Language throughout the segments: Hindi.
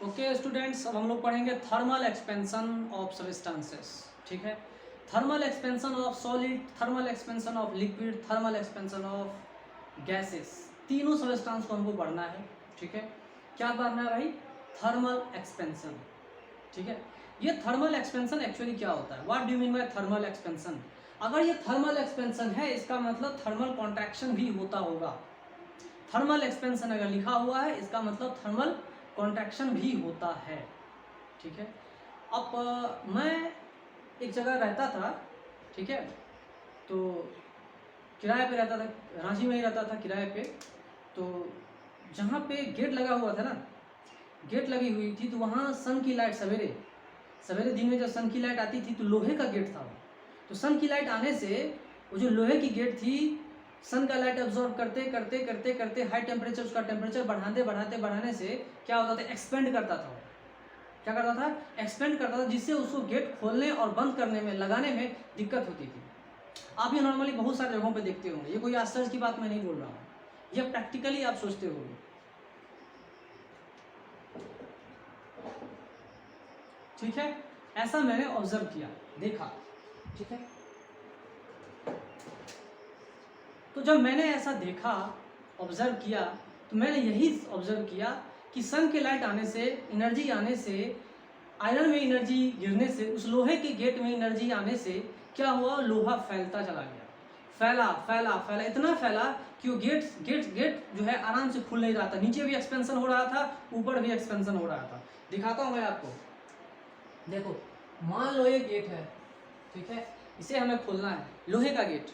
ओके स्टूडेंट्स, अब हम लोग पढ़ेंगे थर्मल एक्सपेंशन ऑफ सब्सटेंसेस। ठीक है, thermal expansion of solid, thermal expansion of liquid, thermal expansion of gases. तीनों सब्सटेंस को हमको पढ़ना है। ठीक है, क्या पढ़ना है भाई? Thermal expansion. ठीक है, ये थर्मल एक्सपेंशन एक्चुअली क्या होता है? What do you mean by thermal expansion? अगर ये थर्मल एक्सपेंशन है, इसका मतलब थर्मल कॉन्ट्रैक्शन भी होता होगा। थर्मल एक्सपेंशन अगर लिखा हुआ है, इसका मतलब थर्मल कॉन्ट्रैक्शन भी होता है। ठीक है, अब मैं एक जगह रहता था। ठीक है, तो किराए पे रहता था, रांची में ही रहता था किराए पे। तो जहाँ पे गेट लगा हुआ था ना, गेट लगी हुई थी, तो वहाँ सन की लाइट सवेरे सवेरे दिन में जब सन की लाइट आती थी तो लोहे का गेट था वो। तो सन की लाइट आने से वो जो लोहे की गेट थी, सन का लाइट एब्जॉर्ब करते करते करते करते हाई टेम्परेचर, उसका टेम्परेचर बढ़ाते बढ़ाते बढ़ाने से क्या होता था? एक्सपेंड करता था। क्या करता था? एक्सपेंड करता था, जिससे उसको गेट खोलने और बंद करने में, लगाने में दिक्कत होती थी। आप ये नॉर्मली बहुत सारे जगहों पे देखते होंगे, ये कोई आश्चर्य की बात मैं नहीं बोल रहा हूँ, ये प्रैक्टिकली आप सोचते होंगे। ठीक है, ऐसा मैंने ऑब्जर्व किया, देखा। ठीक है, तो जब मैंने ऐसा देखा, ऑब्जर्व किया, तो मैंने यही ऑब्जर्व किया कि सन के लाइट आने से, एनर्जी आने से, आयरन में एनर्जी गिरने से, उस लोहे के गेट में एनर्जी आने से क्या हुआ? लोहा फैलता चला गया, फैला फैला फैला, इतना फैला कि वो गेट गेट गेट जो है आराम से खुल नहीं रहा था। नीचे भी एक्सपेंशन हो रहा था, ऊपर भी एक्सपेंशन हो रहा था। दिखाता हूँ मैं आपको, देखो। मान लो ये गेट है, ठीक है, इसे हमें खोलना है, लोहे का गेट।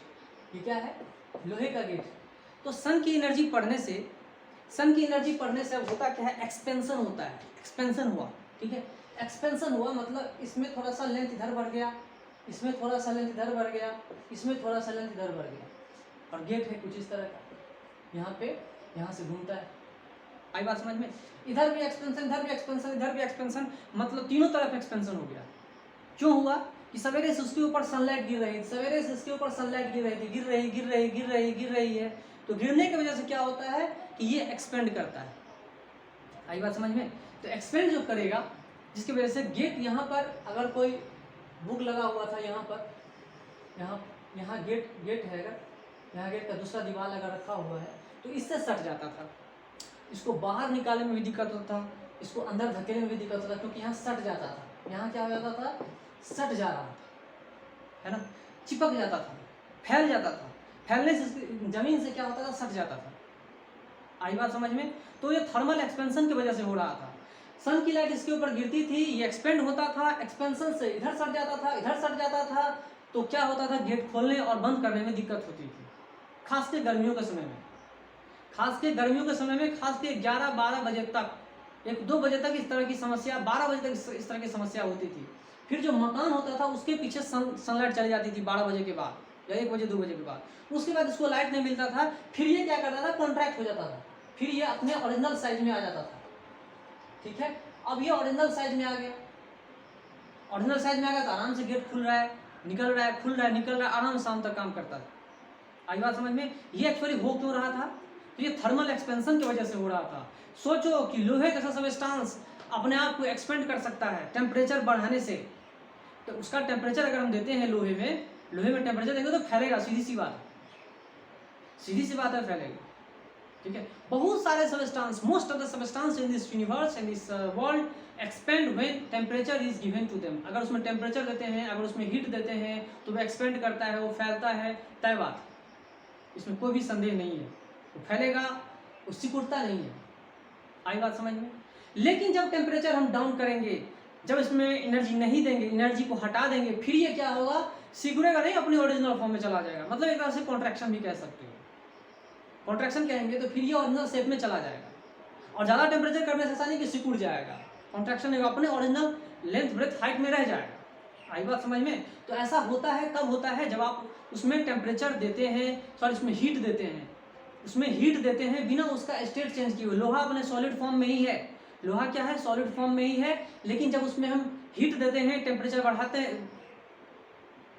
ये क्या है? लोहे का गेट। तो सन की एनर्जी पढ़ने से, सन की एनर्जी पढ़ने से अब होता क्या है? एक्सपेंशन होता है, एक्सपेंशन हुआ। ठीक है, एक्सपेंशन हुआ मतलब इसमें थोड़ा सा लेंथ इधर बढ़ गया, इसमें थोड़ा सा लेंथ इधर बढ़ गया, इसमें थोड़ा सा लेंथ इधर बढ़ गया, और गेट है कुछ इस तरह का, यहाँ पे, यहाँ से घूमता है। आई बात समझ में? इधर भी एक्सपेंशन, इधर भी एक्सपेंशन, इधर भी एक्सपेंशन, मतलब तीनों तरफ एक्सपेंशन हो गया। क्यों हुआ? कि सवेरे से उसके ऊपर सनलाइट गिर रही थी, सवेरे से उसके ऊपर सनलाइट गिर रही थी, गिर रही गिर रही गिर रही गिर रही है। तो गिरने की वजह से क्या होता है कि ये एक्सपेंड करता है। आई बात समझ में? तो एक्सपेंड जो करेगा, जिसकी वजह से गेट, यहाँ पर अगर कोई बुक लगा हुआ था, यहाँ पर, यहाँ गेट है, अगर यहाँ गेट का दूसरा दीवार अगर रखा हुआ है, तो इससे सट जाता था। इसको बाहर निकालने में भी दिक्कत होता था, इसको अंदर धकेलने में भी दिक्कत होता था, क्योंकि यहाँ सट जाता था। यहाँ क्या हो जाता था? सट जा रहा था, है ना, चिपक जाता था, फैल जाता था। फैलने से जमीन से क्या होता था? सट जाता था। आई बात समझ में? तो ये थर्मल एक्सपेंशन की वजह से हो रहा था। सन की लाइट इसके ऊपर गिरती थी, ये एक्सपेंड होता था, एक्सपेंशन से इधर सट जाता था, इधर सट जाता था। तो क्या होता था? गेट खोलने और बंद करने में दिक्कत होती थी, खास के गर्मियों के समय में। खास के गर्मियों के समय में, खास के 11-12 बजे तक, 1-2 बजे तक इस तरह की समस्या, 12 बजे तक इस तरह की समस्या होती थी। फिर जो मकान होता था उसके पीछे सनलाइट चली जाती थी 12 बजे के बाद, या 1 बजे 2 बजे के बाद। उसके बाद इसको लाइट नहीं मिलता था, फिर ये क्या करता था? कॉन्ट्रैक्ट हो जाता था, फिर ये अपने ओरिजिनल साइज में आ जाता था। ठीक है, अब ये ओरिजिनल साइज में आ गया, ओरिजिनल साइज में आ गया तो आराम से गेट खुल रहा है, निकल रहा है, खुल रहा है, निकल रहा है, आराम से शाम तक काम करता है। आई बात समझ में? ये एक्चुअली हो क्यों रहा था? तो ये थर्मल एक्सपेंशन की वजह से हो रहा था। सोचो कि लोहे का सब्सटेंस अपने आप को एक्सपेंड कर सकता है टेम्परेचर बढ़ाने से। तो उसका टेम्परेचर अगर हम देते हैं लोहे में टेम्परेचर देंगे तो फैलेगा, सीधी सी बात है, फैलेगा। ठीक है, बहुत सारे substance, most of the substance in this universe, in this world, expand when temperature is given to them. अगर उसमें टेम्परेचर देते हैं, अगर उसमें हीट देते हैं, तो वो एक्सपेंड करता है, वो फैलता है, तय बात, इसमें कोई भी संदेह नहीं है। वो फैलेगा, वो सिकुड़ता नहीं है। आई बात समझ में? लेकिन जब टेम्परेचर हम डाउन करेंगे, जब इसमें एनर्जी नहीं देंगे, एनर्जी को हटा देंगे, फिर ये क्या होगा? सिकुड़ेगा नहीं, अपनी ओरिजिनल फॉर्म में चला जाएगा। मतलब एक तरह से कॉन्ट्रैक्शन भी कह सकते हो। कॉन्ट्रैक्शन कहेंगे तो फिर ये ओरिजिनल शेप में चला जाएगा। और ज़्यादा टेम्परेचर करने से ऐसा नहीं कि सिकुड़ जाएगा, कॉन्ट्रैक्शन अपने ओरिजिनल लेंथ ब्रेथ हाइट में रह जाएगा। आई बात समझ में? तो ऐसा होता है, कब होता है? जब आप उसमें टेम्परेचर देते हैं, सॉरी उसमें हीट देते हैं, उसमें हीट देते हैं बिना उसका स्टेट चेंज किए हुए। लोहा अपने सॉलिड फॉर्म में ही है, लोहा क्या है? सॉलिड फॉर्म में ही है। लेकिन जब उसमें हम हीट देते हैं, टेम्परेचर बढ़ाते हैं,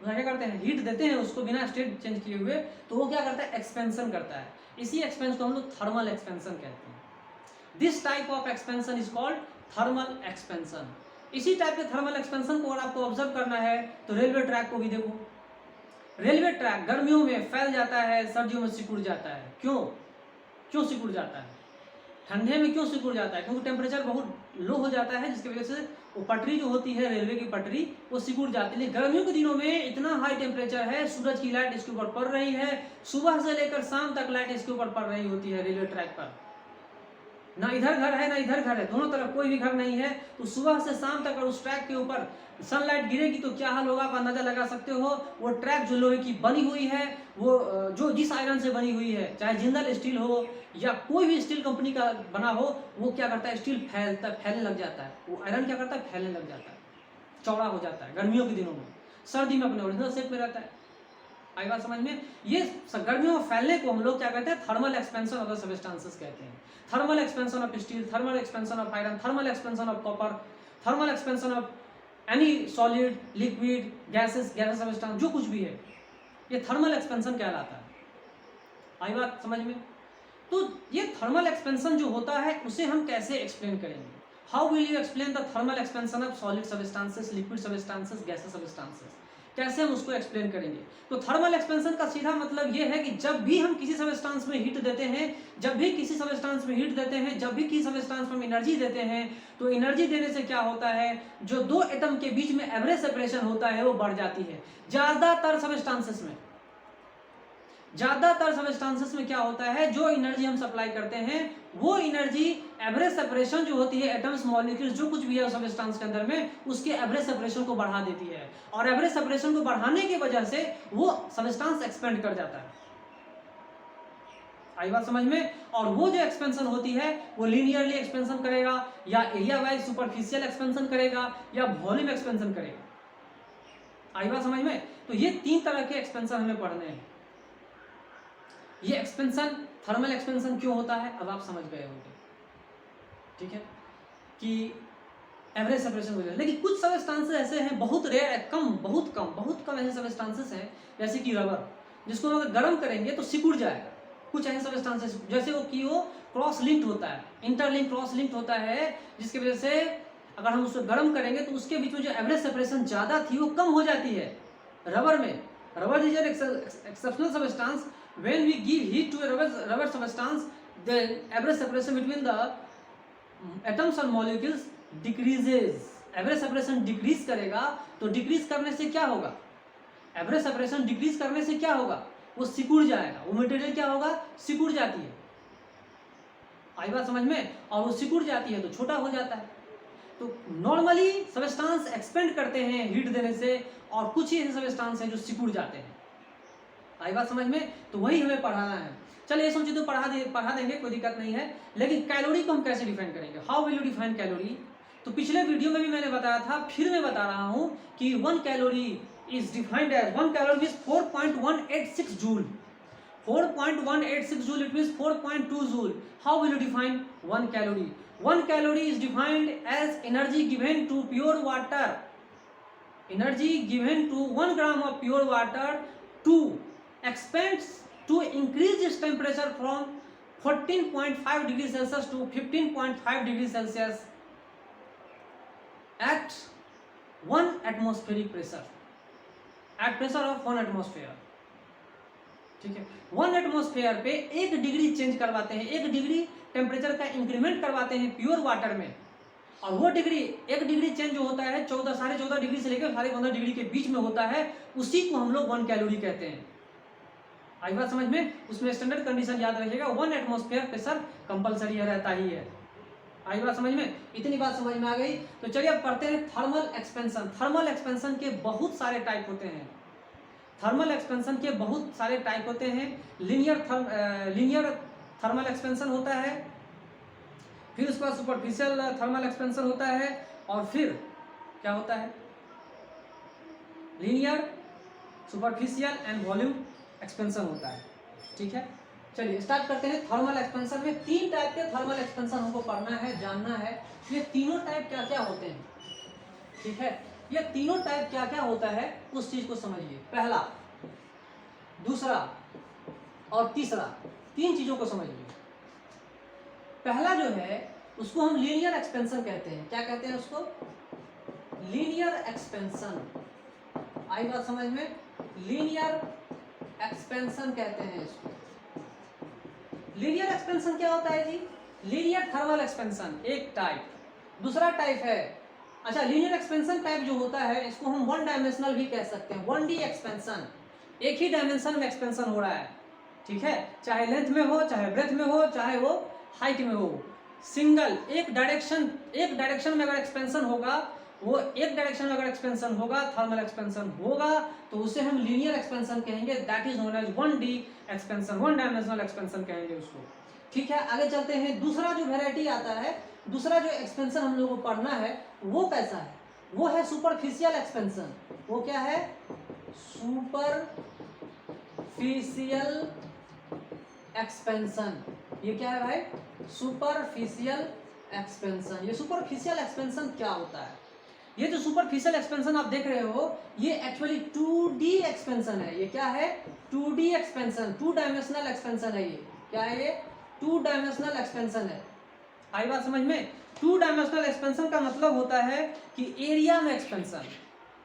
क्या करते हैं? हीट देते हैं उसको बिना स्टेट चेंज किए हुए, तो वो क्या करता है? एक्सपेंशन करता है। इसी एक्सपेंशन को हम लोग थर्मल एक्सपेंशन कहते हैं। This type of expansion is called thermal expansion. इसी टाइप के थर्मल एक्सपेंशन को अगर आपको ऑब्जर्व करना है तो रेलवे ट्रैक को भी देखो। रेलवे ट्रैक गर्मियों में फैल जाता है, सर्दियों में सिकुड़ जाता है। क्यों सिकुड़ जाता है? ठंडे में क्यों सिकुड़ जाता है? क्योंकि टेम्परेचर बहुत लो हो जाता है, जिसकी वजह से वो पटरी जो होती है रेलवे की पटरी वो सिकुड़ जाती है। लेकिन गर्मियों के दिनों में इतना हाई टेम्परेचर है, सूरज की लाइट इसके ऊपर पड़ रही है, सुबह से लेकर शाम तक लाइट इसके ऊपर पड़ रही होती है रेलवे ट्रैक पर। ना इधर घर है ना इधर घर है, दोनों तरफ कोई भी घर नहीं है। तो सुबह से शाम तक अगर उस ट्रैक के ऊपर सनलाइट गिरेगी तो क्या हाल होगा आप अंदाजा लगा सकते हो। वो ट्रैक जो लोहे की बनी हुई है, वो जो जिस आयरन से बनी हुई है, चाहे जिंदल स्टील हो या कोई भी स्टील कंपनी का बना हो, वो क्या करता है, स्टील फैलने लग जाता है। वो आयरन क्या करता है, फैलने लग जाता है, चौड़ा हो जाता है गर्मियों के दिनों में। सर्दी में अपने ओरिजिनल शेप में रहता है। आई बात समझ में? ये गर्मियों में फैलने को हम लोग क्या कहते हैं, thermal expansion of the substances कहते हैं। Thermal expansion of steel, thermal expansion of iron, thermal expansion of copper, thermal expansion of any solid, liquid, gases, gases substance, जो कुछ भी है, ये थर्मल एक्सपेंशन कहलाता है। आई बात समझ में? तो ये थर्मल एक्सपेंशन जो होता है उसे हम कैसे एक्सप्लेन करेंगे? How will you explain the thermal expansion of solid substances, liquid substances, gases substances? कैसे हम उसको एक्सप्लेन करेंगे? तो थर्मल एक्सपेंशन का सीधा मतलब ये है कि जब भी हम किसी सबस्टेंस में हीट देते हैं, जब भी किसी सबस्टेंस में हीट देते हैं, जब भी किसी सबस्टेंस में एनर्जी देते हैं, तो एनर्जी देने से क्या होता है, जो दो एटम के बीच में एवरेज सेपरेशन होता है वो बढ़ जाती है। ज्यादातर सबस्टेंसेस में क्या होता है, जो एनर्जी हम सप्लाई करते हैं वो एनर्जी एवरेज सेपरेशन जो होती है, एटम्स, मॉलिक्यूल्स, जो कुछ भी है सबस्टेंस के अंदर में, उसके एवरेज सेपरेशन को बढ़ा देती है। और एवरेज सेपरेशन को बढ़ाने की वजह से वो सबस्टेंस एक्सपेंड कर जाता है। आई बात समझ में? और वो जो एक्सपेंशन होती है वो लीनियरली एक्सपेंशन करेगा, या एरिया वाइज सुपरफिशियल एक्सपेंशन करेगा, या वॉल्यूम एक्सपेंशन करेगा। आई बात समझ में? तो ये तीन तरह के एक्सपेंशन हमें पढ़ने हैं। ये एक्सपेंशन, थर्मल एक्सपेंशन क्यों होता है अब आप समझ गए होंगे, ठीक है, कि एवरेज सेपरेशन हो जाए। लेकिन कुछ सबस्टेंसेस ऐसे हैं, बहुत रेयर है, बहुत कम ऐसे सबस्टेंसेस हैं, जैसे कि रबर, जिसको हम अगर गर्म करेंगे तो सिकुड़ जाएगा। कुछ ऐसे सबस्टेंसेस जैसे वो क्रॉस लिंक्ड होता है, इंटरलिंक क्रॉस लिंक्ड होता है, जिसकी वजह से अगर हम उसको गर्म करेंगे तो उसके बीच में जो एवरेज सेपरेशन ज्यादा थी वो कम हो जाती है रबर में। Rubber is an exceptional substance. When we give heat to a rubber substance, the average separation between the atoms और molecules decreases. Average separation decrease करेगा, तो decrease करने से क्या होगा, average separation decrease करने से क्या होगा, वो सिकुड़ जाएगा। वो मटेरियल क्या होगा, सिकुड़ जाती है। आई बात समझ में? और वो सिकुड़ जाती है तो छोटा हो जाता है। तो नॉर्मली सबस्टेंस एक्सपेंड करते हैं हीट देने से, और कुछ ही ऐसे सबस्टेंस हैं जो सिकुड़ जाते हैं। आई बात समझ में? तो वही हमें पढ़ाना है। चलिए ये सब चीज़ तो पढ़ा देंगे, कोई दिक्कत नहीं है। लेकिन कैलोरी को हम कैसे डिफाइन करेंगे? How will you define calorie? तो पिछले वीडियो में भी मैंने बताया था, फिर मैं बता रहा हूं कि 1 calorie is defined as 1 calorie is 4.186 joule. 4.186 joule, it means 4.2 joule. How will you define 1 calorie? 1 calorie is defined as energy given to pure water, energy given to 1 gram of pure water to expands to increase its temperature from 14.5 degrees Celsius to 15.5 degrees Celsius at 1 atmospheric pressure, at pressure of 1 atmosphere। ठीक है, 1 एटमॉस्फेयर पे 1 डिग्री चेंज करवाते हैं, 1 डिग्री टेम्परेचर का इंक्रीमेंट करवाते हैं प्योर वाटर में। और वो डिग्री, 1 डिग्री चेंज जो होता है 14.5 डिग्री से लेकर 15.5 डिग्री के बीच में होता है, उसी को हम लोग 1 कैलोरी कहते हैं। आई बात समझ में? उसमें स्टैंडर्ड कंडीशन याद रखिएगा, 1 एटमॉस्फेयर प्रेशर कंपलसरी रहता ही है। आई बात समझ में? इतनी बात समझ में आ गई। तो चलिए अब पढ़ते हैं थर्मल एक्सपेंशन। थर्मल एक्सपेंशन के बहुत सारे टाइप होते हैं। थर्मल एक्सपेंशन के बहुत सारे टाइप होते हैं। लीनियर थर्मल एक्सपेंशन होता है, फिर उसके बाद सुपरफिशियल थर्मल एक्सपेंशन होता है, और फिर क्या होता है, linear, superficial and volume expansion होता है। ठीक है, चलिए स्टार्ट करते हैं। थर्मल एक्सपेंशन में 3 टाइप के थर्मल एक्सपेंशन हमको पढ़ना है, जानना है। ये तीनों टाइप क्या क्या होते हैं, ठीक है, ये तीनों टाइप क्या क्या होता है उस चीज को समझिए। पहला, दूसरा और तीसरा, 3 चीजों को समझिए। पहला जो है उसको हम लीनियर एक्सपेंशन कहते हैं। क्या कहते हैं उसको? Linear expansion. आई बात समझ में? लीनियर एक्सपेंशन कहते हैं इसको। लीनियर एक्सपेंशन क्या होता है जी? लीनियर थर्मल एक्सपेंशन एक टाइप, दूसरा टाइप है। अच्छा, लीनियर एक्सपेंशन टाइप जो होता है इसको हम वन डायमेंशनल भी कह सकते हैं, 1D एक्सपेंशन, एक ही डायमेंशन में एक्सपेंशन हो रहा है, ठीक है, चाहे लेंथ में हो, चाहे ब्रेथ में हो, चाहे वो हाइट में हो, सिंगल एक डायरेक्शन में अगर एक्सपेंशन होगा, वो एक डायरेक्शन में अगर एक्सपेंशन होगा, थर्मल एक्सपेंशन होगा, तो उसे हम लीनियर एक्सपेंशन कहेंगे, that is known as 1D expansion, one dimensional expansion कहेंगे उसको। ठीक है, आगे चलते हैं। दूसरा जो वेराइटी आता है, दूसरा जो एक्सपेंशन हम लोग को पढ़ना है वो कैसा है? वो है सुपरफिशियल एक्सपेंशन। वो क्या है? Superficial expansion. ये क्या है भाई? Superficial expansion. ये सुपरफिशियल एक्सपेंशन क्या होता है? ये जो सुपरफिशियल एक्सपेंशन आप देख रहे हो, ये एक्चुअली 2D एक्सपेंशन है। ये क्या है? 2D एक्सपेंशन, 2 डायमेंशनल एक्सपेंशन है। ये क्या है? ये 2 डायमेंशनल एक्सपेंशन है। आई बात समझ में? 2 डायमेंशनल एक्सपेंशन का मतलब होता है कि एरिया में एक्सपेंशन,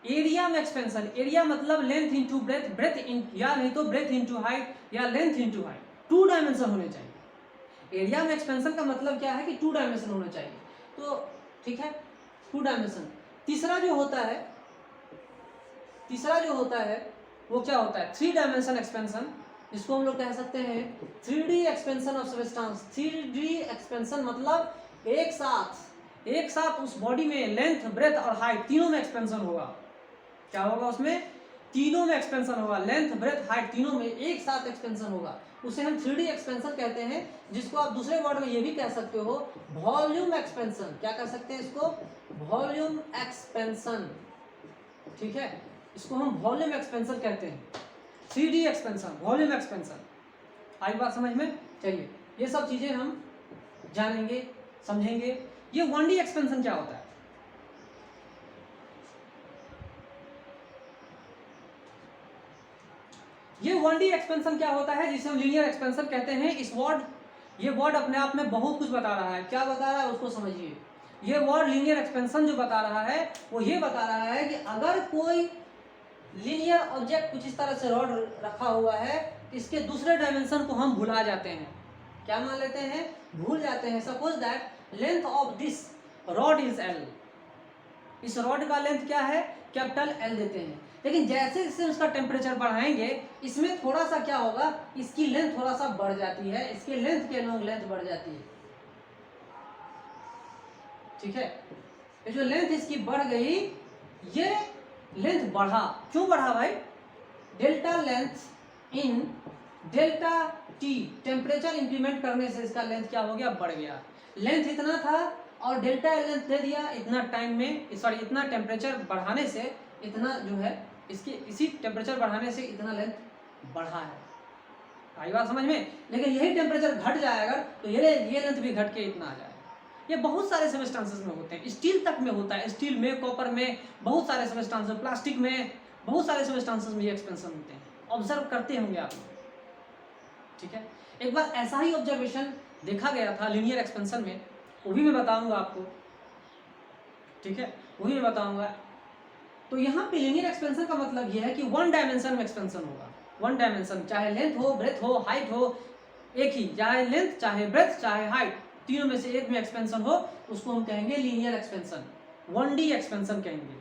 एरिया में एक्सपेंशन, एरिया मतलब length into breadth, breath in या नहीं तो ब्रेथ इंटू हाइट या लेंथ इंटू हाइट, 2 डायमेंशन होने चाहिए। एरिया में एक्सपेंशन का मतलब क्या है कि 2 डायमेंशन होना चाहिए। तो ठीक है, 2 डायमेंशन। तीसरा जो होता है वो क्या होता है? 3 डायमेंशन एक्सपेंशन, जिसको हम लोग कह सकते हैं 3D expansion of substance. 3D expansion मतलब एक साथ उस बॉडी में लेंथ, ब्रेथ और हाइट तीनों में एक्सपेंशन होगा। क्या होगा उसमें? तीनों में एक्सपेंशन होगा, लेंथ, ब्रेथ, हाइट तीनों में एक साथ एक्सपेंशन होगा, उसे हम 3D एक्सपेंशन कहते हैं। जिसको आप दूसरे वर्ड में ये भी कह सकते हो वॉल्यूम एक्सपेंशन। क्या कह सकते हैं इसको? Volume expansion. ठीक है, इसको हम वॉल्यूम एक्सपेंशन कहते हैं, 3D एक्सपेंशन, वॉल्यूम एक्सपेंशन। आई बात समझ में? चलिए, ये सब चीजें हम जानेंगे, समझेंगे। ये 1D एक्सपेंशन क्या होता है? ये 1D एक्सपेंशन क्या होता है, जिसे हम लीनियर एक्सपेंशन कहते हैं। ये वर्ड अपने आप में बहुत कुछ बता रहा है। क्या बता रहा है उसको समझिए। ये वर्ड लीनियर एक्सपेंशन जो बता रहा है वो ये बता रहा है कि अगर कोई लीनियर ऑब्जेक्ट कुछ इस तरह से रॉड रखा हुआ है, इसके दूसरे डायमेंशन को हम भुला जाते हैं। क्या मान लेते हैं? भूल जाते हैं। Suppose that length of this rod is L। इस रॉड का लेंथ क्या है? कैपिटल L देते हैं। लेकिन जैसे जैसे उसका टेम्परेचर बढ़ाएंगे, इसमें थोड़ा सा क्या होगा, इसकी लेंथ थोड़ा सा बढ़ जाती है, इसके लेंथ के अलॉन्ग लेंथ बढ़ जाती है। ठीक है, ये जो लेंथ इसकी बढ़ गई, ये लेंथ बढ़ा। क्यों बढ़ा भाई? Delta length in delta T, temperature increment करने से इसका लेंथ क्या हो गया? बढ़ गया। लेंथ इतना था और डेल्टा लेंथ दे दिया, इतना टाइम में, सॉरी इतना टेम्परेचर बढ़ाने से इतना जो है इसके, इसी टेम्परेचर बढ़ाने से इतना लेंथ बढ़ा है। आई बात समझ में? लेकिन यही टेम्परेचर घट जाएगा तो ये लेंथ भी घट के इतना आ जाएगा। ये बहुत सारे सबस्टेंसेस में होते हैं, स्टील तक में होता है, स्टील में, कॉपर में, बहुत सारे सबस्टेंसेस, प्लास्टिक में, बहुत सारे सबस्टेंसेस में ये एक्सपेंशन होते हैं। ऑब्जर्व करते होंगे आप। ठीक है, एक बार ऐसा ही ऑब्जर्वेशन देखा गया था लीनियर एक्सपेंशन में, वो भी मैं बताऊंगा आपको। ठीक है, वो भी मैं बताऊंगा। तो यहाँ पे लीनियर एक्सपेंशन का मतलब ये है कि 1 डायमेंशन में एक्सपेंशन होगा। 1 डायमेंशन, चाहे लेंथ हो, ब्रेथ हो, हाइट हो, एक ही, चाहे लेंथ, चाहे ब्रेथ, चाहे हाइट, तीनों में से एक में एक्सपेंशन हो, उसको हम कहेंगे लीनियर एक्सपेंशन, 1D एक्सपेंशन कहेंगे।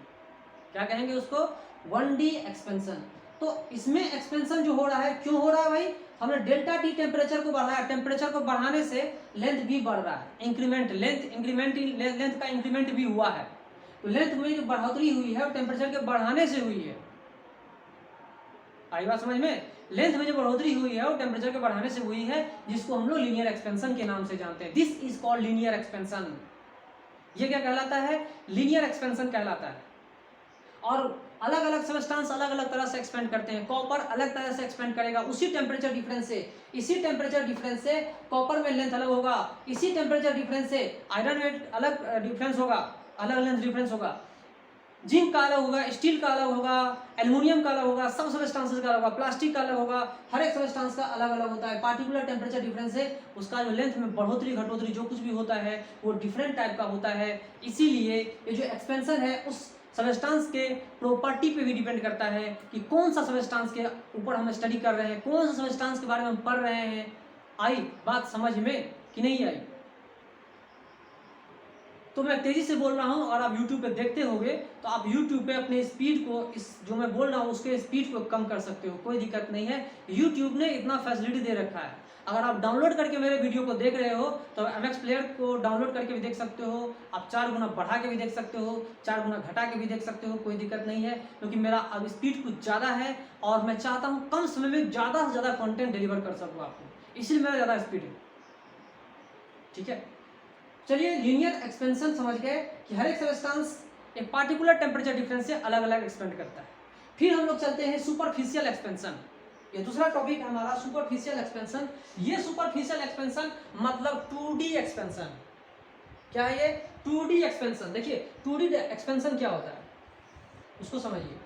क्या कहेंगे उसको? 1D expansion. तो इसमें एक्सपेंशन जो हो रहा है, क्यों हो रहा है भाई? हमने डेल्टा टी टेम्परेचर को बढ़ाया, टेम्परेचर को बढ़ाने से लेंथ भी बढ़ रहा है, इंक्रीमेंट, लेंथ का इंक्रीमेंट भी हुआ है। तो लेंथ में जो बढ़ोतरी हुई है वो टेम्परेचर के बढ़ाने से हुई है। आई बात समझ में? लेंथ में जो बढ़ोतरी हुई है वो टेम्परेचर के बढ़ाने से हुई है, जिसको हम लोग लीनियर एक्सपेंशन के नाम से जानते हैं। This is called linear expansion. ये क्या कहलाता है? लीनियर एक्सपेंशन कहलाता है। और अलग अलग सबस्टेंस अलग अलग तरह से एक्सपेंड करते हैं। कॉपर अलग तरह से एक्सपेंड करेगा, उसी टेम्परेचर डिफरेंस से, इसी टेम्परेचर डिफरेंस से कॉपर में लेंथ अलग होगा, इसी टेम्परेचर डिफरेंस से आयरन में अलग डिफरेंस होगा, अलग लेंथ डिफरेंस होगा। जिंक का अलग होगा, स्टील का अलग होगा, एल्युमिनियम का अलग होगा, सब सबस्टांसेस का अलग होगा, प्लास्टिक का अलग होगा, हर एक सबस्टांस का अलग अलग होता है। पार्टिकुलर टेम्परेचर डिफरेंस है, उसका जो लेंथ में बढ़ोतरी घटोतरी जो कुछ भी होता है वो डिफरेंट टाइप का होता है। इसीलिए ये जो एक्सपेंशन है उस सबस्टांस के प्रॉपर्टी पे भी डिपेंड करता है कि कौन सा सबस्टांस के ऊपर हम स्टडी कर रहे हैं, कौन सा सबस्टांस के बारे में हम पढ़ रहे हैं। आई बात समझ में कि नहीं आई? तो मैं तेजी से बोल रहा हूँ और आप YouTube पे देखते होंगे तो आप YouTube पे अपने स्पीड को, इस जो मैं बोल रहा हूँ उसके स्पीड को कम कर सकते हो, कोई दिक्कत नहीं है। YouTube ने इतना फैसिलिटी दे रखा है। अगर आप डाउनलोड करके मेरे वीडियो को देख रहे हो तो MX प्लेयर को डाउनलोड करके भी देख सकते हो, आप 4 गुना बढ़ा के भी देख सकते हो, 4 गुना घटा के भी देख सकते हो, कोई दिक्कत नहीं है। क्योंकि मेरा अब स्पीड कुछ ज़्यादा है और मैं चाहता हूँ कम समय में ज़्यादा से ज़्यादा कॉन्टेंट डिलीवर कर सकूँ आपको, इसलिए मेरा ज़्यादा स्पीड है। ठीक है, चलिए लीनियर एक्सपेंशन समझ गए कि हर एक सबस्टांस एक पार्टिकुलर टेम्परेचर डिफरेंस से अलग अलग एक्सपेंड करता है। फिर हम लोग चलते हैं सुपरफिशियल एक्सपेंशन। ये दूसरा टॉपिक है हमारा सुपरफिशियल एक्सपेंशन। ये सुपरफिशियल एक्सपेंशन मतलब 2D एक्सपेंशन। क्या है ये? 2D expansion. देखिए 2D एक्सपेंशन क्या होता है उसको समझिए।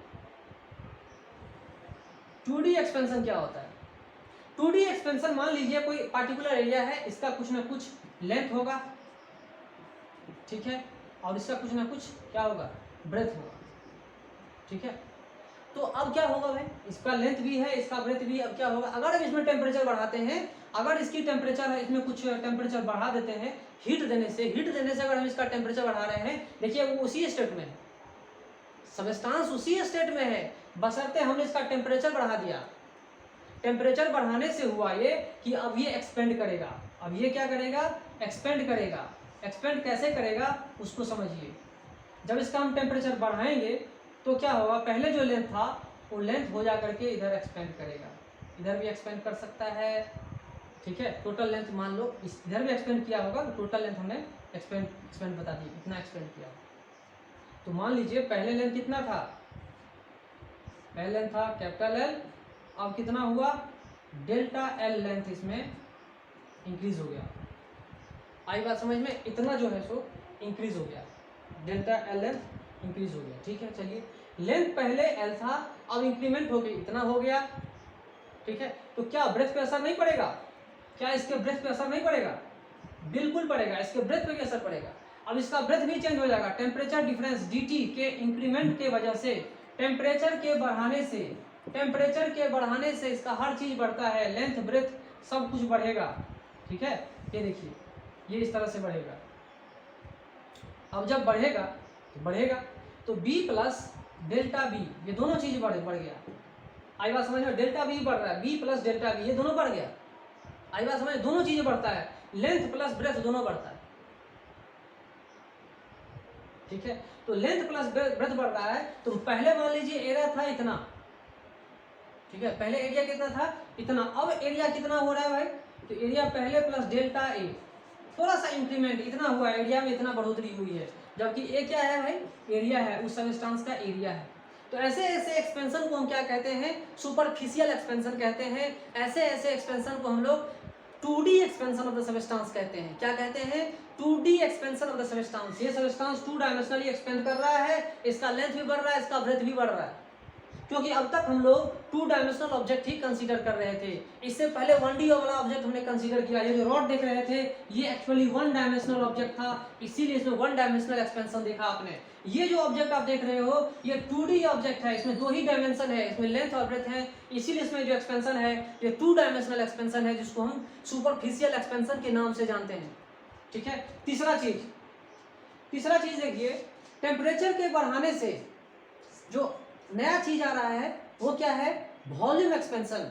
2D एक्सपेंशन क्या होता है? 2D एक्सपेंशन मान लीजिए कोई पार्टिकुलर एरिया है, इसका कुछ ना कुछ लेंथ होगा, ठीक है, और इसका कुछ ना कुछ क्या होगा, ब्रेथ होगा। ठीक है, तो अब क्या होगा भाई, इसका लेंथ भी है, इसका ब्रेथ भी। अब क्या होगा, अगर हम इसमें टेम्परेचर बढ़ाते हैं, अगर इसकी टेम्परेचर है, इसमें कुछ टेम्परेचर बढ़ा देते हैं हीट देने से अगर हम इसका टेम्परेचर बढ़ा रहे हैं, देखिए वो उसी स्टेट में है, सबस्टांस उसी स्टेट में है, बशर्ते हमने इसका टेम्परेचर बढ़ा दिया। टेम्परेचर बढ़ाने से हुआ ये कि अब ये एक्सपेंड करेगा। अब ये क्या करेगा, एक्सपेंड करेगा। एक्सपेंड कैसे करेगा उसको समझिए। जब इसका हम टेम्परेचर बढ़ाएंगे तो क्या होगा, पहले जो लेंथ था वो लेंथ हो जा करके इधर एक्सपेंड करेगा, इधर भी एक्सपेंड कर सकता है। ठीक है, टोटल लेंथ मान लो इधर भी एक्सपेंड किया होगा, तो टोटल लेंथ हमने एक्सपेंड बता दी, इतना एक्सपेंड किया। तो मान लीजिए पहले लेंथ कितना था, पहले लेंथ था कैपिटल एल, अब कितना हुआ डेल्टा एल लेंथ इसमें इंक्रीज हो गया। आई बात समझ में, इतना जो है सो इंक्रीज हो गया, डेल्टा एल लेंथ इंक्रीज हो गया। ठीक है, चलिए लेंथ पहले एल था, अब इंक्रीमेंट होके इतना हो गया। ठीक है, तो क्या ब्रेथ पे असर नहीं पड़ेगा? क्या इसके ब्रेथ पे असर नहीं पड़ेगा? बिल्कुल पड़ेगा, इसके ब्रेथ पे भी असर पड़ेगा। अब इसका ब्रेथ भी चेंज हो जाएगा, टेम्परेचर डिफरेंस dt के इंक्रीमेंट के वजह से, टेम्परेचर के बढ़ाने से इसका हर चीज बढ़ता है, लेंथ ब्रेथ सब कुछ बढ़ेगा। ठीक है, ये देखिए ये इस तरह से बढ़ेगा। अब जब बढ़ेगा तो b प्लस डेल्टा बी, ये दोनों चीज बढ़ गया। आई बात समझ में, डेल्टा बी बढ़ रहा है, b प्लस डेल्टा बी, ये दोनों बढ़ गया। आई बात समझ, दोनों चीजें बढ़ता है, लेंथ प्लस ब्रेथ दोनों बढ़ता है। ठीक है, तो लेंथ प्लस ब्रेथ बढ़ रहा है। तो पहले मान लीजिए एरिया था इतना, ठीक है, पहले एरिया कितना था, इतना। अब एरिया कितना हो रहा है भाई, तो एरिया पहले प्लस डेल्टा ए, थोड़ा सा इंक्रीमेंट इतना हुआ, एरिया में इतना बढ़ोतरी हुई है। जबकि ए क्या है भाई, एरिया है, उस सबस्टांस का एरिया है। तो ऐसे ऐसे एक्सपेंशन को हम क्या कहते हैं, सुपरफिशियल एक्सपेंशन कहते हैं। ऐसे ऐसे एक्सपेंशन को हम लोग 2D expansion of the substance कहते हैं। क्या कहते हैं, 2D expansion of the substance. ये सबस्टांस 2 डायमेंशनली एक्सपेंड कर रहा है, इसका लेंथ भी बढ़ रहा है, इसका ब्रेथ भी बढ़ रहा है। क्योंकि अब तक हम लोग 2 डायमेंशनल ऑब्जेक्ट ही कंसीडर कर रहे थे, इससे पहले 1D वाला ऑब्जेक्ट हमने कंसीडर किया। ये जो रॉड देख रहे थे ये एक्चुअली 1 डायमेंशनल ऑब्जेक्ट था, इसीलिए इसमें 1 डायमेंशनल एक्सपेंशन देखा आपने। ये जो ऑब्जेक्ट आप देख रहे हो ये 2D ऑब्जेक्ट है, इसमें 2 ही डायमेंशन है, इसमें लेंथ और ब्रेथ है, इसीलिए इसमें जो एक्सपेंशन है ये 2 डायमेंशनल एक्सपेंशन है, जिसको हम सुपरफिशियल एक्सपेंशन के नाम से जानते हैं। ठीक है, तीसरा चीज देखिए, टेम्परेचर के बढ़ाने से जो नया चीज आ रहा है वो क्या है, वॉल्यूम एक्सपेंशन।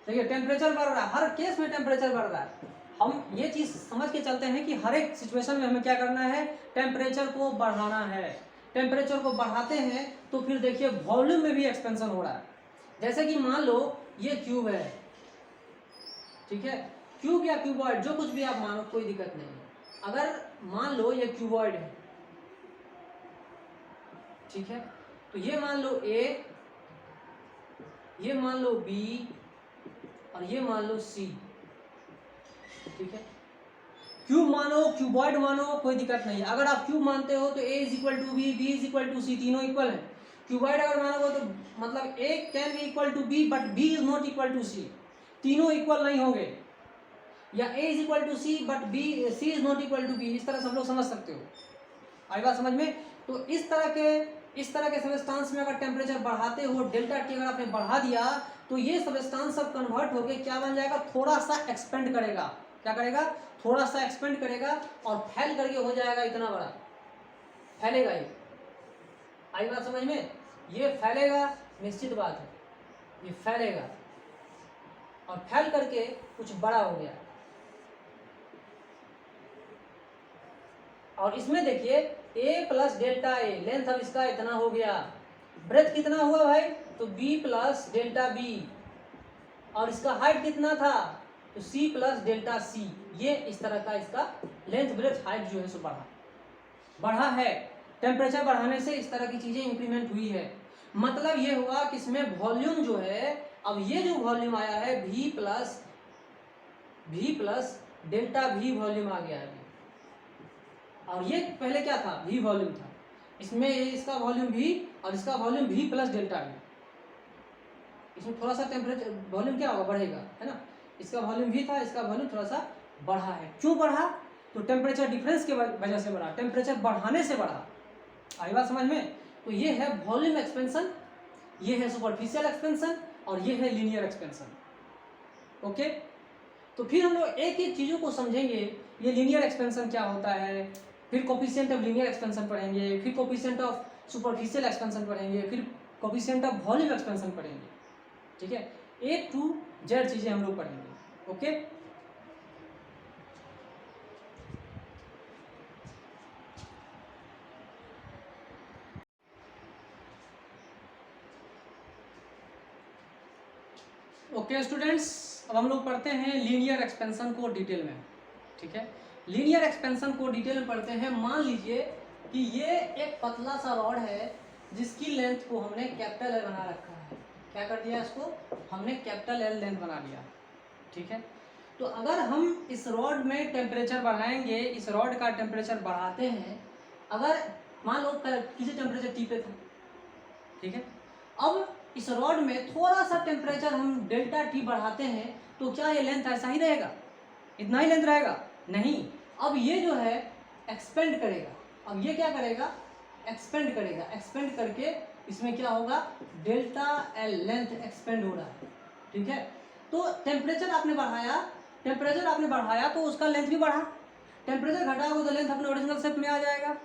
देखिए टेम्परेचर बढ़ रहा है, हर केस में टेम्परेचर बढ़ रहा है। हम ये चीज समझ के चलते हैं कि हर एक सिचुएशन में हमें क्या करना है, टेम्परेचर को बढ़ाना है। टेम्परेचर को बढ़ाते हैं तो फिर देखिए वॉल्यूम में भी एक्सपेंशन हो रहा है। जैसे कि मान लो ये क्यूब है, ठीक है, क्यूब या क्यूबॉइड जो कुछ भी आप मानो, कोई दिक्कत नहीं है। अगर मान लो ये क्यूबॉइड है, ठीक है, तो ये मान लो A, ये मान लो B और ये मान लो C। ठीक है, क्यूब मानो, क्यूबॉइड मानो, कोई दिक्कत नहीं। अगर आप क्यूब मानते हो तो a is equal to B, b is equal to C, तीनों इक्वल है। क्यूबॉइड अगर मानोगे तो मतलब a can be equal to b but b is not equal to c, तीनों इक्वल नहीं होंगे। या a is equal to c but b, c is not equal to b, इस तरह सब लोग समझ सकते हो। आई बात समझ में? तो इस तरह के सबस्टांस में अगर टेम्परेचर बढ़ाते हो, डेल्टा टी अगर आपने बढ़ा दिया तो ये सबस्टांस सब कन्वर्ट होके क्या बन जाएगा, थोड़ा सा एक्सपेंड करेगा। क्या करेगा? थोड़ा सा एक्सपेंड करेगा और फैल करके हो जाएगा इतना बड़ा, फैलेगा ये। आई बात समझ में? ये फैलेगा, निश्चित बात है, ये फैलेगा और फैल करके कुछ बड़ा हो गया। और इसमें देखिए a plus delta A, length अब इसका इतना हो गया, ब्रेथ कितना हुआ भाई, तो b प्लस डेल्टा बी, और इसका हाइट कितना था, तो c प्लस डेल्टा सी। ये इस तरह का इसका लेंथ ब्रेथ हाइट जो है सो बढ़ा है। टेम्परेचर बढ़ाने से इस तरह की चीजें इंक्रीमेंट हुई है। मतलब ये हुआ कि इसमें वॉल्यूम जो है, अब ये जो वॉल्यूम आया है v plus delta v volume आ गया है। और ये पहले क्या था, v वॉल्यूम था, इसमें इसका वॉल्यूम v और इसका volume v plus delta v। इसमें थोड़ा सा टेम्परेचर वॉल्यूम क्या होगा, बढ़ेगा, है ना। इसका वॉल्यूम v था, इसका वॉल्यूम थोड़ा सा बढ़ा है। क्यों बढ़ा? तो टेम्परेचर डिफरेंस की वजह से बढ़ा, टेम्परेचर बढ़ाने से बढ़ा। आई बात समझ में? तो ये है वॉल्यूम एक्सपेंशन, ये है सुपरफिशियल एक्सपेंशन और ये है लीनियर एक्सपेंशन। ओके, तो फिर हम लोग एक एक चीज़ों को समझेंगे। ये लीनियर एक्सपेंशन क्या होता है, फिर कोफिशिएंट ऑफ लीनियर एक्सपेंशन पढ़ेंगे, फिर कोफिशिएंट ऑफ सुपरफिशियल एक्सपेंशन पढ़ेंगे, फिर कोफिशिएंट ऑफ वॉल्यूम एक्सपेंशन पढ़ेंगे। ठीक है, A to Z चीज़ें हम लोग पढ़ेंगे। ओके, ओके स्टूडेंट्स, अब हम लोग पढ़ते हैं लीनियर एक्सपेंशन को डिटेल में। ठीक है, लीनियर एक्सपेंशन को डिटेल में पढ़ते हैं। मान लीजिए कि ये एक पतला सा रॉड है जिसकी लेंथ को हमने कैपिटल L बना रखा है। क्या कर दिया, इसको हमने कैपिटल L लेंथ बना लिया। ठीक है, तो अगर हम इस रॉड में टेम्परेचर बढ़ाएंगे, इस रॉड का टेम्परेचर बढ़ाते हैं, अगर मान लो किसी टेम्परेचर T पे था, ठीक है, अब इस रॉड में थोड़ा सा टेम्परेचर हम डेल्टा T बढ़ाते हैं, तो क्या ये लेंथ ऐसा ही रहेगा, इतना ही लेंथ रहेगा? नहीं, अब ये जो है एक्सपेंड करेगा। अब ये क्या करेगा, एक्सपेंड करेगा। एक्सपेंड करके इसमें क्या होगा, डेल्टा L लेंथ एक्सपेंड हो रहा है। ठीक है, तो टेम्परेचर आपने बढ़ाया तो उसका लेंथ भी बढ़ा, टेम्परेचर घटाओगे तो लेंथ अपने ओरिजिनल शेप में आ जाएगा।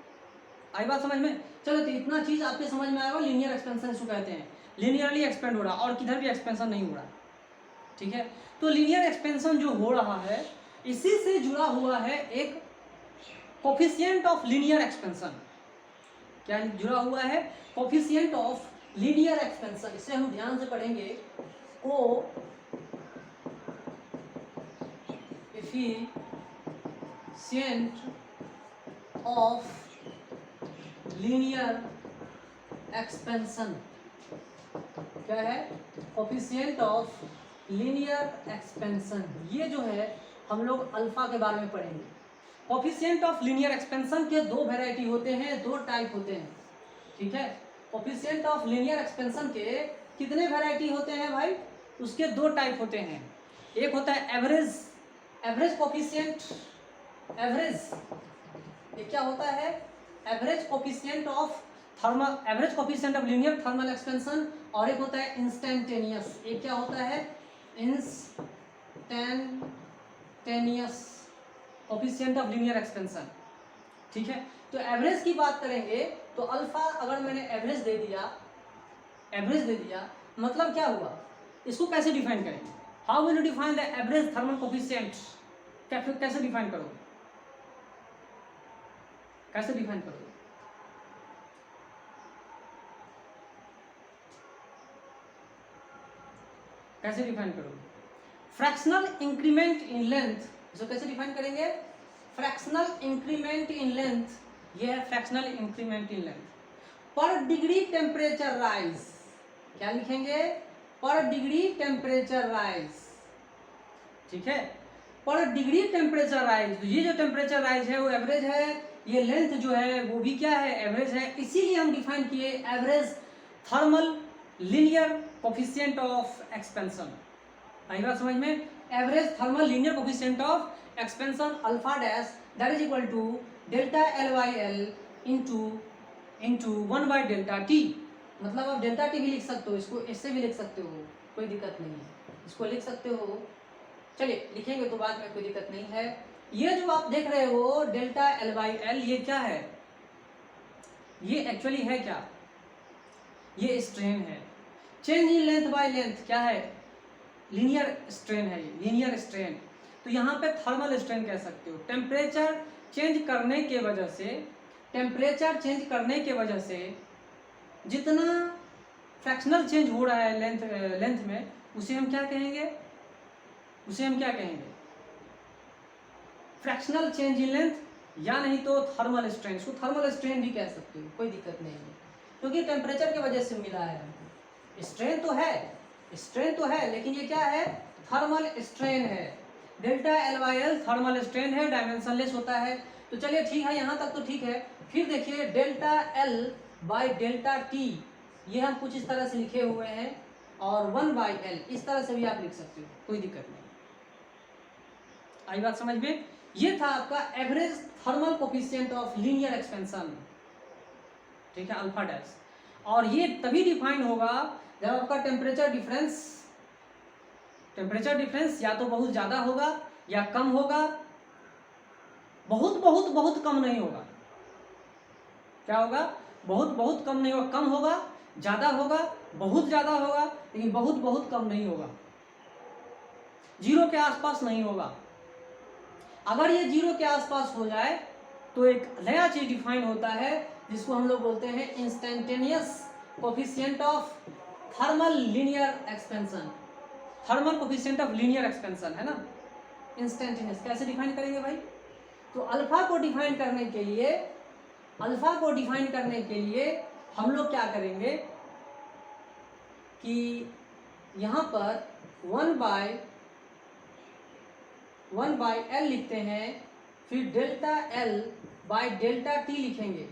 आई बात समझ में? चलो, तो इतना चीज आपके समझ में आएगा। लीनियर एक्सपेंशन इसको कहते हैं, लीनियरली एक्सपेंड हो रहा और किधर भी एक्सपेंशन नहीं हो रहा। ठीक है, तो लीनियर एक्सपेंशन जो हो रहा है इसी से जुड़ा हुआ है एक कोफिशिएंट ऑफ लीनियर एक्सपेंशन। क्या जुड़ा हुआ है? Coefficient of linear expansion. इसे हम ध्यान से पढ़ेंगे, कोफिशिएंट ऑफ लीनियर एक्सपेंशन। क्या है? Coefficient of linear expansion. ये जो है हम लोग अल्फा के बारे में पढ़ेंगे। कोफिशिएंट ऑफ लीनियर एक्सपेंशन के दो वैरायटी होते हैं, दो टाइप होते हैं। ठीक है, कोफिशिएंट ऑफ लीनियर एक्सपेंशन के कितने वैरायटी होते हैं भाई? उसके दो टाइप होते हैं। एक होता है एवरेज कोफिशिएंट, एवरेज। ये क्या होता है? Average coefficient of thermal, average coefficient of linear thermal expansion. और एक होता है इंस्टेंटेनियस। एक क्या होता है? Instantaneous coefficient of linear expansion. ठीक है, तो एवरेज की बात करेंगे तो अल्फा अगर मैंने एवरेज दे दिया, मतलब क्या हुआ, इसको कैसे डिफाइन करेंगे? How will you define the average thermal coefficient? कैसे डिफाइन करोगे? कैसे डिफाइन करोगे? कैसे डिफाइन करोगे? फ्रैक्शनल इंक्रीमेंट इन लेंथ, इसको कैसे डिफाइन करेंगे? फ्रैक्शनल इंक्रीमेंट इन लेंथ, ये है फ्रैक्शनल इंक्रीमेंट इन लेंथ पर डिग्री टेम्परेचर राइज। क्या लिखेंगे? पर डिग्री टेम्परेचर राइज। ठीक है, पर डिग्री टेम्परेचर राइज, तो ये जो टेम्परेचर राइज है वो एवरेज है, ये लेंथ जो है वो भी क्या है, एवरेज है। इसीलिए हम डिफाइन किए average thermal linear coefficient of expansion. आई बात समझ में? Average thermal linear coefficient of expansion alpha dash that is equal to delta L by L into 1 by delta T. मतलब आप डेल्टा टी भी लिख सकते हो, इसको इससे भी लिख सकते हो, कोई दिक्कत नहीं है, इसको लिख सकते हो। चलिए लिखेंगे तो बाद में, कोई दिक्कत नहीं है। ये जो आप देख रहे हो डेल्टा एल बाई एल, ये क्या है, ये एक्चुअली है क्या, ये स्ट्रेन है। Change in length by length क्या है, लीनियर स्ट्रेन है, लीनियर स्ट्रेन। तो यहाँ पे थर्मल स्ट्रेन कह सकते हो। टेम्परेचर चेंज करने के वजह से, टेम्परेचर चेंज करने के वजह से जितना फ्रैक्शनल चेंज हो रहा है लेंथ में, उसे हम क्या कहेंगे, उसे हम क्या कहेंगे, फ्रैक्शनल चेंज इन लेंथ, या नहीं तो थर्मल स्ट्रेन। इसको थर्मल स्ट्रेन भी कह सकते हो, कोई दिक्कत नहीं है, क्योंकि टेम्परेचर की वजह से मिला है हमको। स्ट्रेन तो है, स्ट्रेन तो है, लेकिन ये क्या है, थर्मल स्ट्रेन है। Delta L by L thermal strain है, डायमेंशनलेस होता है। तो चलिए ठीक है, यहाँ तक तो ठीक है। फिर देखिए delta L by delta T, ये हम कुछ इस तरह से लिखे हुए हैं, और 1 बाई एल इस तरह से भी आप लिख सकते हो, कोई दिक्कत नहीं। आई बात समझ में? ये था आपका average thermal coefficient of linear expansion, ठीक है, अल्फा डैश। और ये तभी डिफाइन होगा जब आपका टेम्परेचर डिफरेंस या तो बहुत ज़्यादा होगा या कम होगा, बहुत बहुत बहुत कम नहीं होगा। क्या होगा, बहुत बहुत कम नहीं होगा, कम होगा, ज़्यादा होगा, बहुत ज़्यादा होगा, लेकिन बहुत बहुत कम नहीं होगा, जीरो के आसपास नहीं होगा। अगर ये जीरो के आसपास हो जाए तो एक नया चीज डिफाइन होता है, जिसको हम लोग बोलते हैं instantaneous coefficient of thermal linear expansion. Thermal coefficient of linear expansion है ना, इंस्टेंटेनियस। कैसे डिफाइन करेंगे भाई? तो अल्फा को डिफाइन करने के लिए, अल्फा को डिफाइन करने के लिए हम लोग क्या करेंगे कि यहाँ पर 1 बाई एल लिखते हैं, फिर delta L by delta T लिखेंगे,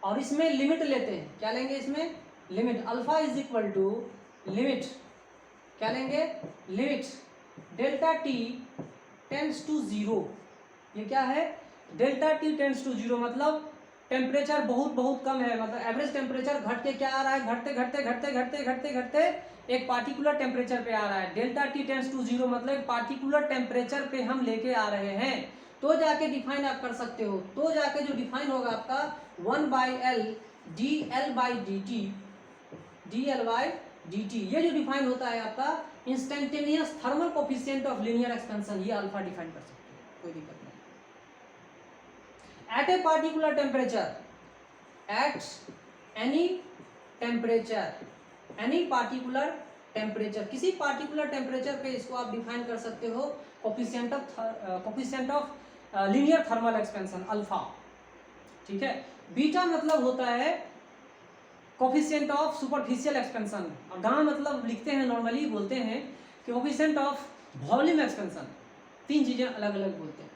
और इसमें लिमिट लेते हैं। क्या लेंगे इसमें? Limit. Alpha is equal to limit, क्या लेंगे, limit delta T tends to zero. ये क्या है, delta T tends to zero, मतलब टेम्परेचर बहुत बहुत कम है, मतलब एवरेज टेम्परेचर घट के क्या आ रहा है, घटते घटते घटते घटते घटते घटते एक पार्टिकुलर टेम्परेचर पे आ रहा है। Delta T tends to zero मतलब एक पार्टिकुलर टेम्परेचर पे हम लेके आ रहे हैं, तो जाके डिफाइन आप कर सकते हो। तो जाके जो डिफाइन होगा आपका 1 by L D L by D T, D L by D T, ये जो डिफाइन होता है आपका instantaneous thermal coefficient of linear expansion, ये अल्फा डिफाइन कर सकते हो, कोई दिक्कत नहीं। At a particular temperature, at any temperature, any particular temperature, किसी पार्टिकुलर टेम्परेचर पे इसको आप डिफाइन कर सकते हो coefficient of linear thermal expansion alpha, ठीक है। बीटा मतलब होता है कोफिशिएंट ऑफ सुपरफिशियल एक्सपेंशन, और गामा मतलब लिखते हैं, नॉर्मली बोलते हैं कि कोफिशिएंट ऑफ वॉल्यूम एक्सपेंशन। तीन चीजें अलग अलग बोलते हैं।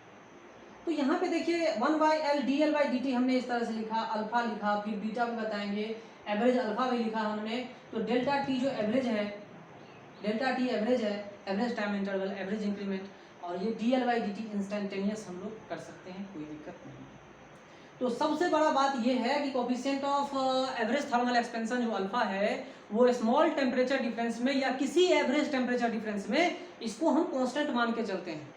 तो यहाँ पे देखिए 1 by L D L by D T हमने इस तरह से लिखा, अल्फा लिखा, फिर बीटा भी बताएंगे, एवरेज अल्फा भी लिखा हमने। तो डेल्टा टी जो एवरेज है, डेल्टा टी एवरेज है, average time interval, average increment, और ये D L by D T instantaneous हम लोग कर सकते हैं, कोई दिक्कत नहीं। तो सबसे बड़ा बात ये है कि coefficient of average thermal expansion जो अल्फा है, वो स्मॉल टेम्परेचर डिफरेंस में या किसी एवरेज टेम्परेचर डिफरेंस में इसको हम कांस्टेंट मान के चलते हैं,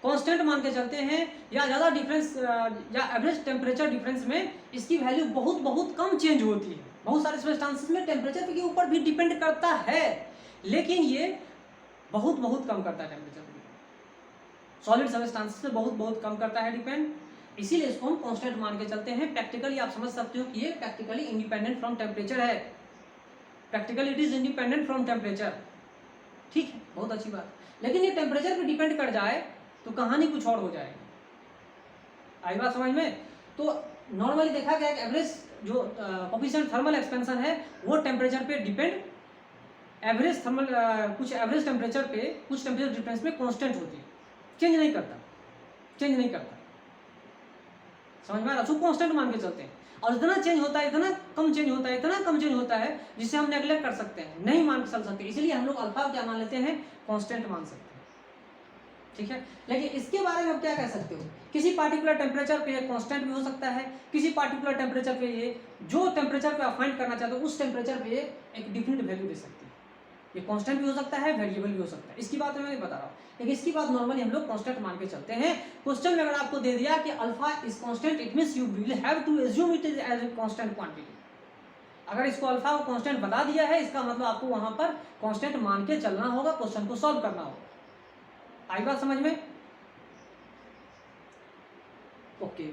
कांस्टेंट मान के चलते हैं, या ज़्यादा डिफरेंस या एवरेज टेम्परेचर डिफरेंस में इसकी वैल्यू बहुत बहुत कम चेंज होती है। बहुत सारे सब्सटेंसेस में टेम्परेचर के ऊपर भी डिपेंड करता है, लेकिन ये बहुत बहुत कम करता है टेम्परेचर, सॉलिड सब्सटेंसेस में बहुत बहुत कम करता है डिपेंड, इसीलिए इसको हम कांस्टेंट मान के चलते हैं। प्रैक्टिकली आप समझ सकते हो कि ये प्रैक्टिकली इंडिपेंडेंट फ्रॉम टेम्परेचर है, practically it is independent from temperature, ठीक है, बहुत अच्छी बात। लेकिन ये टेम्परेचर पे डिपेंड कर जाए तो कहानी कुछ और हो जाएगी। आई बात समझ में? तो नॉर्मली देखा गया कि एवरेज जो कोफिशिएंट थर्मल एक्सपेंशन है वो टेम्परेचर पे डिपेंड, एवरेज थर्मल कुछ एवरेज टेम्परेचर पे कुछ टेम्परेचर डिफरेंस में कांस्टेंट होती है, चेंज नहीं करता, चेंज नहीं करता, समझ में आ रहा? उसको कांस्टेंट मान के चलते हैं। और इतना चेंज होता है, इतना कम चेंज होता है, इतना कम चेंज होता है जिसे हम नेगलेक्ट कर सकते हैं, नहीं मान के चल सकते, इसलिए हम लोग अल्फा क्या मान लेते हैं, कांस्टेंट मान सकते हैं, ठीक है। लेकिन इसके बारे में आप क्या कह सकते हो, किसी पार्टिकुलर टेम्परेचर पे ये कांस्टेंट भी हो सकता है, किसी पार्टिकुलर टेम्परेचर पे ये, जो टेम्परेचर पे आप फाइंड करना चाहते हो उस टेम्परेचर पे ये एक डिफरेंट वैल्यू दे सकती है। ये कांस्टेंट भी हो सकता है, वेरिएबल भी हो सकता है, इसकी बात मैं नहीं बता रहा हूँ, लेकिन इसकी बात नॉर्मली हम लोग कांस्टेंट मान के चलते हैं। क्वेश्चन में अगर आपको दे दिया कि alpha is constant, it means you will have to assume it is as a constant quantity. अगर इसको अल्फा को कांस्टेंट बता दिया है, इसका मतलब आपको वहां पर कांस्टेंट मान के चलना होगा, क्वेश्चन को सॉल्व करना होगा। आई बात समझ में? ओके